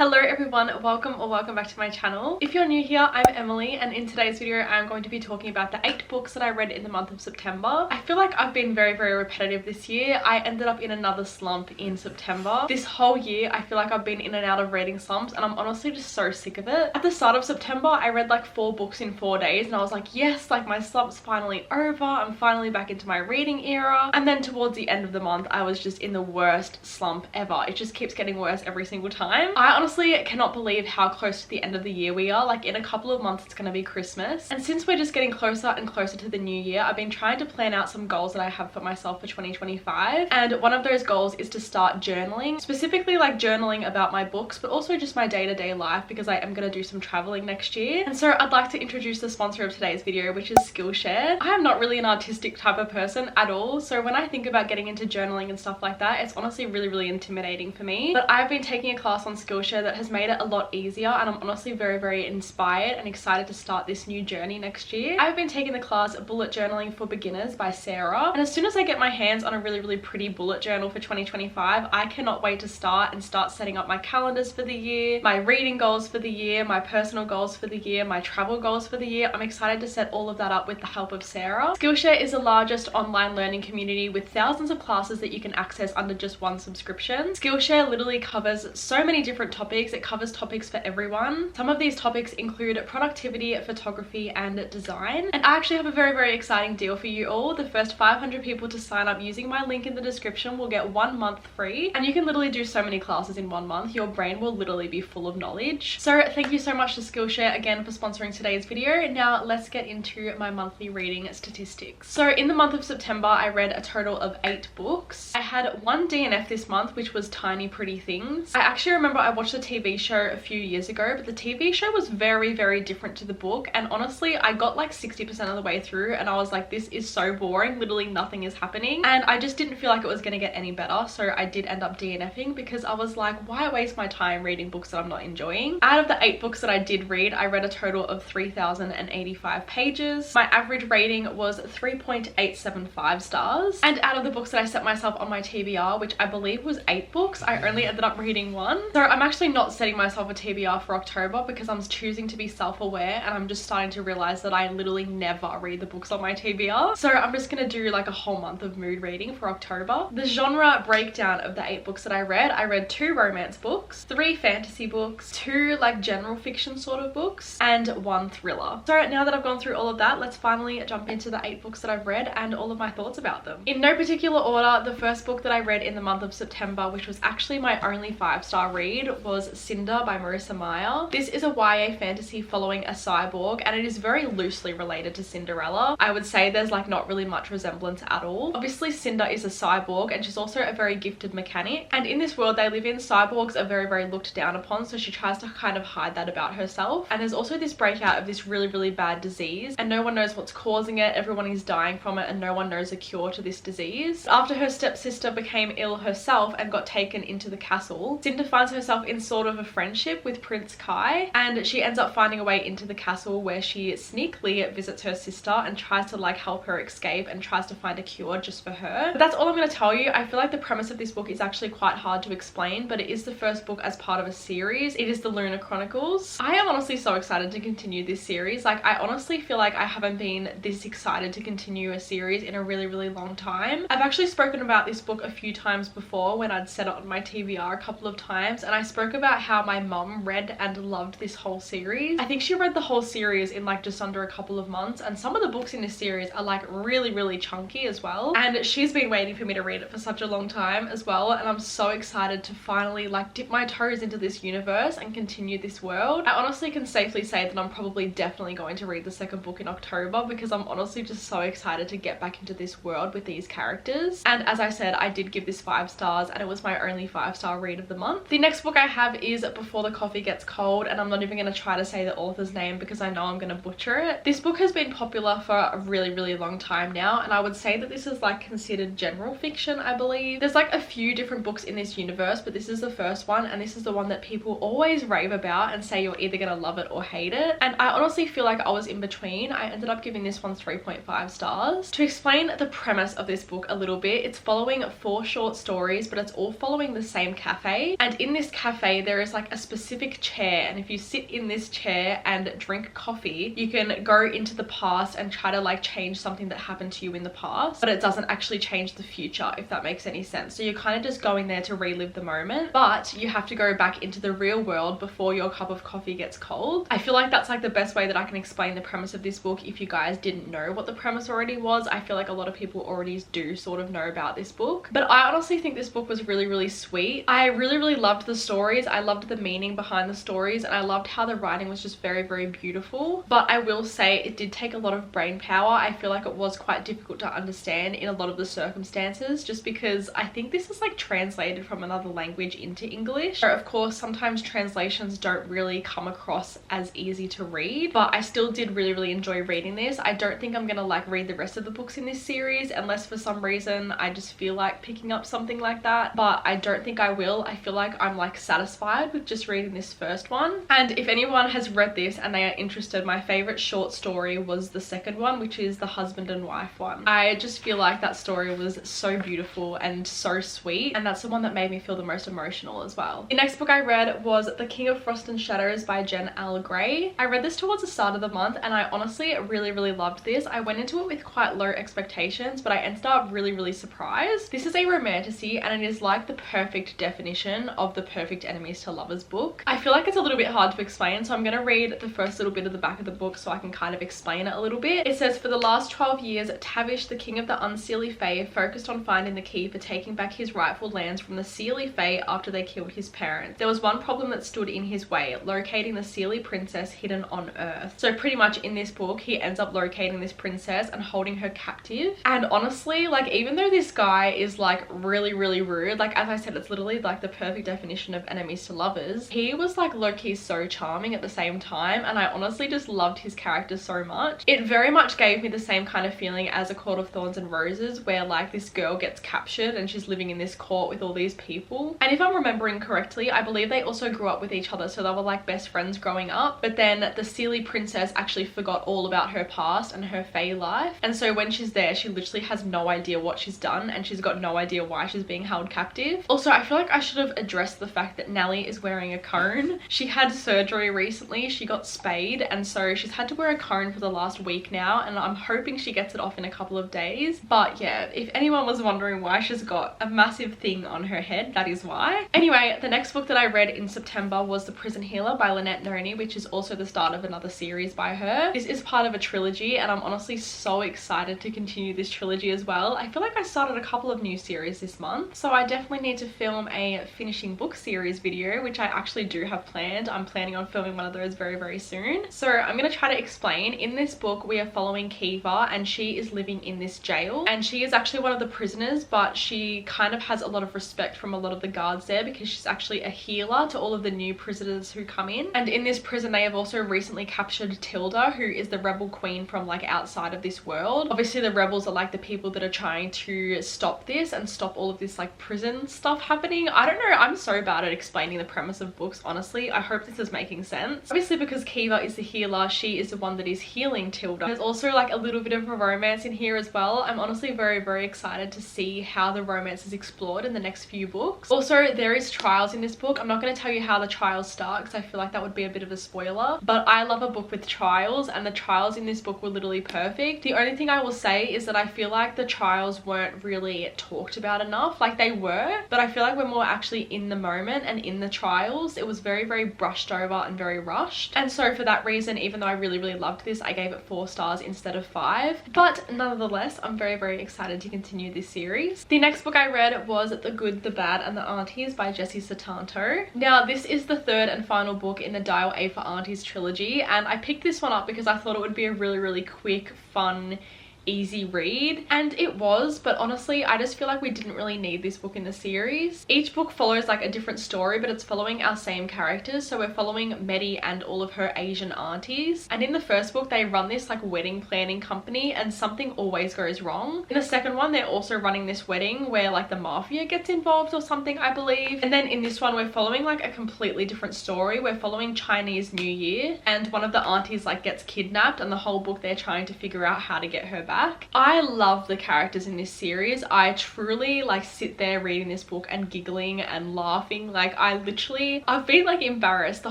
Hello everyone, welcome back to my channel. If you're new here, I'm Emily, and in today's video I'm going to be talking about the 8 books that I read in the month of September. I feel like I've been very repetitive this year. I ended up in another slump in September. This whole year I feel like I've been in and out of reading slumps, and I'm honestly just so sick of it. At the start of September I read like 4 books in 4 days and I was like, yes, like my slump's finally over, I'm finally back into my reading era. And then towards the end of the month I was just in the worst slump ever. It just keeps getting worse every single time. I honestly cannot believe how close to the end of the year we are. Like in a couple of months it's going to be Christmas, and since we're just getting closer and closer to the new year, I've been trying to plan out some goals that I have for myself for 2025, and one of those goals is to start journaling, specifically like journaling about my books, but also just my day-to-day life, because I am going to do some traveling next year. And so I'd like to introduce the sponsor of today's video, which is Skillshare. I am not really an artistic type of person at all, so when I think about getting into journaling and stuff like that, it's honestly really intimidating for me. But I've been taking a class on Skillshare that has made it a lot easier, and I'm honestly very inspired and excited to start this new journey next year. I've been taking the class Bullet Journaling for Beginners by Sarah, and as soon as I get my hands on a really pretty bullet journal for 2025, I cannot wait to start setting up my calendars for the year, my reading goals for the year, my personal goals for the year, my travel goals for the year. I'm excited to set all of that up with the help of Sarah. Skillshare is the largest online learning community with thousands of classes that you can access under just one subscription. Skillshare literally covers so many different topics. It covers topics for everyone. Some of these topics include productivity, photography, and design. And I actually have a very exciting deal for you all. The first 500 people to sign up using my link in the description will get 1 month free, and you can literally do so many classes in 1 month. Your brain will literally be full of knowledge. So thank you so much to Skillshare again for sponsoring today's video. Now let's get into my monthly reading statistics. So in the month of September I read a total of 8 books. I had 1 DNF this month, which was Tiny Pretty Things. I actually remember I watched the TV show a few years ago, but the TV show was very different to the book, and honestly I got like 60% of the way through and I was like, this is so boring, literally nothing is happening, and I just didn't feel like it was going to get any better. So I did end up DNFing because I was like, why waste my time reading books that I'm not enjoying? Out of the 8 books that I did read, I read a total of 3,085 pages. My average rating was 3.875 stars, and out of the books that I set myself on my TBR, which I believe was 8 books, I only ended up reading 1. So I'm actually not setting myself a TBR for October because I'm choosing to be self-aware, and I'm just starting to realize that I literally never read the books on my TBR. So I'm just gonna do like a whole month of mood reading for October. The genre breakdown of the 8 books that I read 2 romance books, 3 fantasy books, 2 like general fiction sort of books, and 1 thriller. So now that I've gone through all of that, let's finally jump into the 8 books that I've read and all of my thoughts about them. In no particular order, the first book that I read in the month of September, which was actually my only 5-star read, was Cinder by Marissa Meyer. This is a YA fantasy following a cyborg, and it is very loosely related to Cinderella. I would say there's like not really much resemblance at all. Obviously Cinder is a cyborg, and she's also a very gifted mechanic, and in this world they live in, cyborgs are very looked down upon, so she tries to kind of hide that about herself. And there's also this breakout of this really bad disease, and no one knows what's causing it. Everyone is dying from it, and no one knows a cure to this disease. After her stepsister became ill herself and got taken into the castle, Cinder finds herself in sort of a friendship with Prince Kai, and she ends up finding a way into the castle where she sneakily visits her sister and tries to like help her escape and tries to find a cure just for her. But that's all I'm going to tell you. I feel like the premise of this book is actually quite hard to explain, but it is the first book as part of a series. It is the Lunar Chronicles. I am honestly so excited to continue this series. Like I honestly feel like I haven't been this excited to continue a series in a really long time. I've actually spoken about this book a few times before when I'd set it on my TBR a couple of times, and I spoke about how my mum read and loved this whole series. I think she read the whole series in like just under a couple of months, and some of the books in this series are like really chunky as well, and she's been waiting for me to read it for such a long time as well, and I'm so excited to finally like dip my toes into this universe and continue this world. I honestly can safely say that I'm probably definitely going to read the second book in October, because I'm honestly just so excited to get back into this world with these characters. And as I said, I did give this 5 stars, and it was my only 5-star read of the month. The next book I have is Before the Coffee Gets Cold, and I'm not even going to try to say the author's name because I know I'm going to butcher it. This book has been popular for a really long time now, and I would say that this is like considered general fiction, I believe. There's like a few different books in this universe, but this is the first one, and this is the one that people always rave about and say you're either going to love it or hate it. And I honestly feel like I was in between. I ended up giving this one 3.5 stars. To explain the premise of this book a little bit, it's following 4 short stories, but it's all following the same cafe. And in this cafe there is is like a specific chair, and if you sit in this chair and drink coffee, you can go into the past and try to like change something that happened to you in the past, but it doesn't actually change the future, if that makes any sense. So you're kind of just going there to relive the moment, but you have to go back into the real world before your cup of coffee gets cold. I feel like that's like the best way that I can explain the premise of this book. If you guys didn't know what the premise already was, I feel like a lot of people already do sort of know about this book, but I honestly think this book was really sweet. I really loved the stories. I loved the meaning behind the stories, and I loved how the writing was just very beautiful. But I will say it did take a lot of brain power. I feel like it was quite difficult to understand in a lot of the circumstances, just because I think this is like translated from another language into English. So of course sometimes translations don't really come across as easy to read, but I still did really enjoy reading this. I don't think I'm gonna like read the rest of the books in this series unless for some reason I just feel like picking up something like that, but I don't think I will. I feel like I'm like satisfied with just reading this first one. And if anyone has read this and they are interested, my favorite short story was the second one, which is the husband and wife one. I just feel like that story was so beautiful and so sweet, and that's the one that made me feel the most emotional as well. The next book I read was The King of Frost and Shadows by Jen L. Gray. I read this towards the start of the month, and I honestly really loved this. I went into it with quite low expectations, but I ended up really surprised. This is a romantasy, and it is like the perfect definition of the perfect enemies to lovers book. I feel like it's a little bit hard to explain, so I'm going to read the first little bit of the back of the book so I can kind of explain it a little bit. It says, for the last 12 years, Tavish, the king of the Unseelie Fae, focused on finding the key for taking back his rightful lands from the Seelie Fae after they killed his parents. There was one problem that stood in his way, locating the Seelie princess hidden on Earth. So pretty much in this book, he ends up locating this princess and holding her captive. And honestly, like, even though this guy is like really rude, like as I said, it's literally like the perfect definition of enemies to lovers, he was like low-key so charming at the same time, and I honestly just loved his character so much. It very much gave me the same kind of feeling as A Court of Thorns and Roses, where like this girl gets captured and she's living in this court with all these people, and if I'm remembering correctly, I believe they also grew up with each other, so they were like best friends growing up. But then the Seelie princess actually forgot all about her past and her Fae life, and so when she's there, she literally has no idea what she's done, and she's got no idea why she's being held captive. Also, I feel like I should have addressed the fact that Nellie is wearing a cone. She had surgery recently, she got spayed, and so she's had to wear a cone for the last week now, and I'm hoping she gets it off in a couple of days. But yeah, if anyone was wondering why she's got a massive thing on her head, that is why. Anyway, the next book that I read in September was The Prison Healer by Lynette Noni, which is also the start of another series by her. This is part of a trilogy, and I'm honestly so excited to continue this trilogy as well. I feel like I started a couple of new series this month, so I definitely need to film a finishing book series video, which I actually do have planned. I'm planning on filming one of those very soon. So I'm going to try to explain. In this book, we are following Kiva, and she is living in this jail, and she is actually one of the prisoners, but she kind of has a lot of respect from a lot of the guards there because she's actually a healer to all of the new prisoners who come in. And in this prison, they have also recently captured Tilda, who is the rebel queen from like outside of this world. Obviously the rebels are like the people that are trying to stop this and stop all of this like prison stuff happening. I don't know, I'm so bad at explaining the premise of books, honestly. I hope this is making sense. Obviously because Kiva is the healer, she is the one that is healing Tilda. There's also like a little bit of a romance in here as well. I'm honestly very excited to see how the romance is explored in the next few books. Also, there is trials in this book. I'm not going to tell you how the trials start because I feel like that would be a bit of a spoiler, but I love a book with trials, and the trials in this book were literally perfect. The only thing I will say is that I feel like the trials weren't really talked about enough. Like they were, but I feel like we're more actually in the moment and in the trials. It was very brushed over and very rushed, and so for that reason, even though I really loved this, I gave it 4 stars instead of 5. But nonetheless, I'm very excited to continue this series. The next book I read was The Good, the Bad and the Aunties by Jessie Sutanto. Now this is the third and final book in the Dial A for Aunties trilogy, and I picked this one up because I thought it would be a really quick, fun, easy read, and it was, but honestly I just feel like we didn't really need this book in the series. Each book follows like a different story, but it's following our same characters. So we're following Medi and all of her Asian aunties, and in the first book they run this like wedding planning company and something always goes wrong. In the second one they're also running this wedding where like the mafia gets involved or something, I believe. And then in this one we're following like a completely different story. We're following Chinese New Year, and one of the aunties like gets kidnapped, and the whole book they're trying to figure out how to get her back. back. I love the characters in this series. I truly like sit there reading this book and giggling and laughing. Like I've been like embarrassed the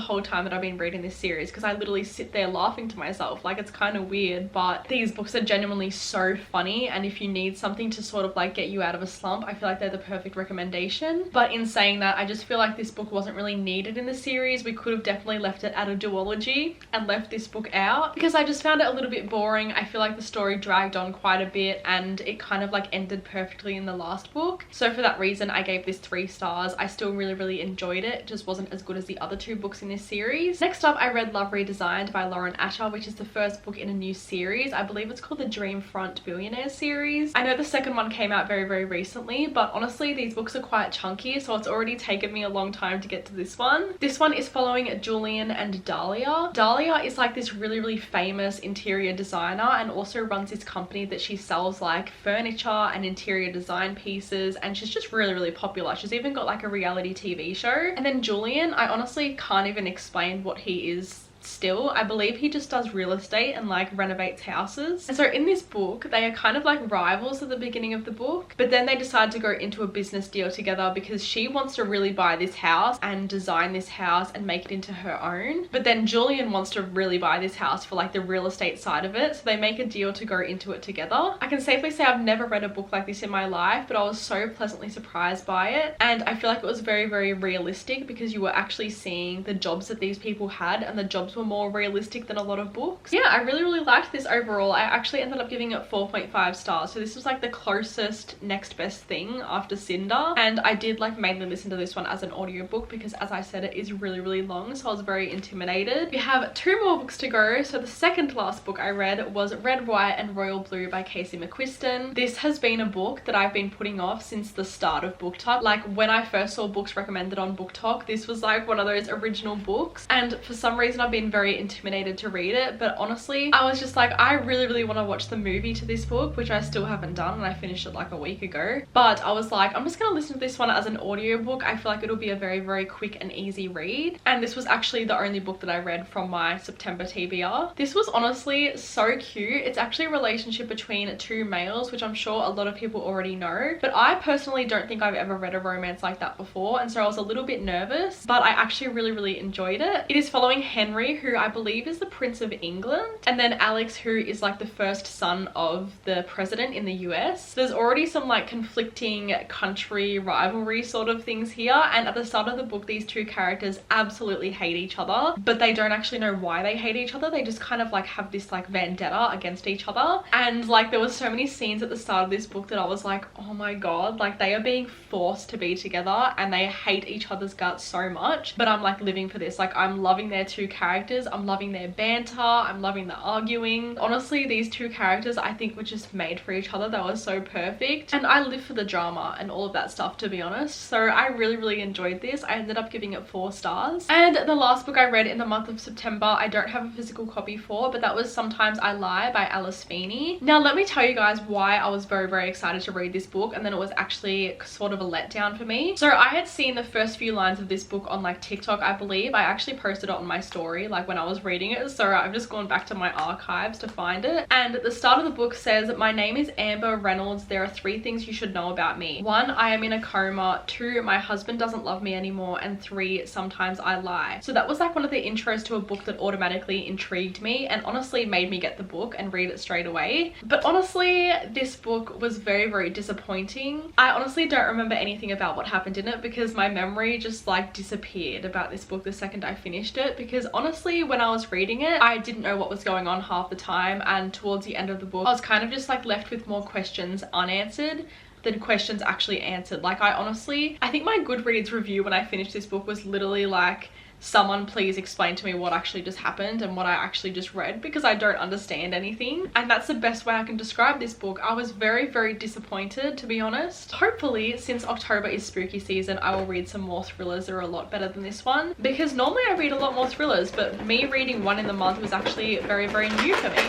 whole time that I've been reading this series because I literally sit there laughing to myself. Like it's kind of weird, but these books are genuinely so funny, and if you need something to sort of like get you out of a slump, I feel like they're the perfect recommendation. But in saying that, I just feel like this book wasn't really needed in the series. We could have definitely left it at a duology and left this book out because I just found it a little bit boring. I feel like the story dragged on quite a bit and it kind of like ended perfectly in the last book. So for that reason, I gave this 3 stars. I still really enjoyed it. It just wasn't as good as the other 2 books in this series. Next up, I read Love Redesigned by Lauren Asher, which is the first book in a new series. I believe it's called the Dreamfront Billionaire series. I know the second one came out very recently, but honestly these books are quite chunky, so it's already taken me a long time to get to this one. This one is following Julian and Dahlia. Dahlia is like this really famous interior designer and also runs this company that she sells like furniture and interior design pieces, and she's just really popular. She's even got like a reality TV show. And then Julian, I honestly can't even explain what he is still. I believe he just does real estate and like renovates houses. And so in this book, they are kind of like rivals at the beginning of the book, but then they decide to go into a business deal together because she wants to really buy this house and design this house and make it into her own. But then Julian wants to really buy this house for like the real estate side of it. So they make a deal to go into it together. I can safely say I've never read a book like this in my life, but I was so pleasantly surprised by it. And I feel like it was very realistic because you were actually seeing the jobs that these people had, and the jobs were more realistic than a lot of books. Yeah, I really liked this overall. I actually ended up giving it 4.5 stars. So this was like the closest next best thing after Cinder. And I did like mainly listen to this one as an audiobook because, as I said, it is really long. So I was very intimidated. We have 2 more books to go. So the second to last book I read was Red, White and Royal Blue by Casey McQuiston. This has been a book that I've been putting off since the start of BookTok. Like when I first saw books recommended on BookTok, this was like one of those original books. And for some reason I've been very intimidated to read it, but honestly I was just like, I really want to watch the movie to this book, which I still haven't done, and I finished it like a week ago. But I was like, I'm just gonna listen to this one as an audiobook. I feel like it'll be a very quick and easy read. And this was actually the only book that I read from my September TBR. This was honestly so cute. It's actually a relationship between 2 males, which I'm sure a lot of people already know, but I personally don't think I've ever read a romance like that before, and so I was a little bit nervous, but I actually really enjoyed it. It is following Henry, who I believe is the Prince of England, and then Alex, who is like the first son of the president in the US. There's already some like conflicting country rivalry sort of things here, and at the start of the book these 2 characters absolutely hate each other, but they don't actually know why they hate each other. They just kind of like have this like vendetta against each other. And like there was so many scenes at the start of this book that I was like, oh my god, like they are being forced to be together and they hate each other's guts so much, but I'm like living for this. Like I'm loving their 2 characters, I'm loving their banter, I'm loving the arguing. Honestly, these 2 characters I think were just made for each other. They were so perfect, and I live for the drama and all of that stuff, to be honest. So I really enjoyed this. I ended up giving it 4 stars. And the last book I read in the month of September, I don't have a physical copy for, but that was Sometimes I Lie by Alice Feeney. Now let me tell you guys why I was very excited to read this book, and then it was actually sort of a letdown for me. So I had seen the first few lines of this book on like TikTok, I believe. I actually posted it on my story like when I was reading it, so I've just gone back to my archives to find it. And at the start of the book says, my name is Amber Reynolds, there are 3 things you should know about me. 1, I am in a coma. 2, my husband doesn't love me anymore. And 3, sometimes I lie. So that was like one of the intros to a book that automatically intrigued me and honestly made me get the book and read it straight away. But honestly, this book was very disappointing. I honestly don't remember anything about what happened in it because my memory just like disappeared about this book the second I finished it, because honestly when I was reading it I didn't know what was going on half the time, and towards the end of the book I was kind of just like left with more questions unanswered than questions actually answered. Like I think my Goodreads review when I finished this book was literally like, someone please explain to me what actually just happened and what I actually just read, because I don't understand anything. And that's the best way I can describe this book. I was very disappointed, to be honest. Hopefully, since October is spooky season, I will read some more thrillers that are a lot better than this one, because normally I read a lot more thrillers, but me reading one in the month was actually very new for me.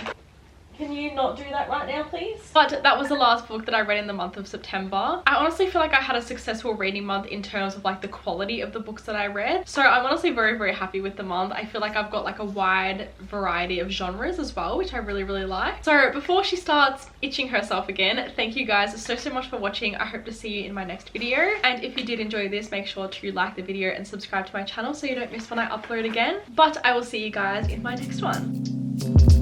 Can you not do that right now, please? But that was the last book that I read in the month of September. I honestly feel like I had a successful reading month in terms of like the quality of the books that I read. So I'm honestly very, very happy with the month. I feel like I've got like a wide variety of genres as well, which I really, really like. So before she starts itching herself again, thank you guys so much for watching. I hope to see you in my next video. And if you did enjoy this, make sure to like the video and subscribe to my channel so you don't miss when I upload again. But I will see you guys in my next one.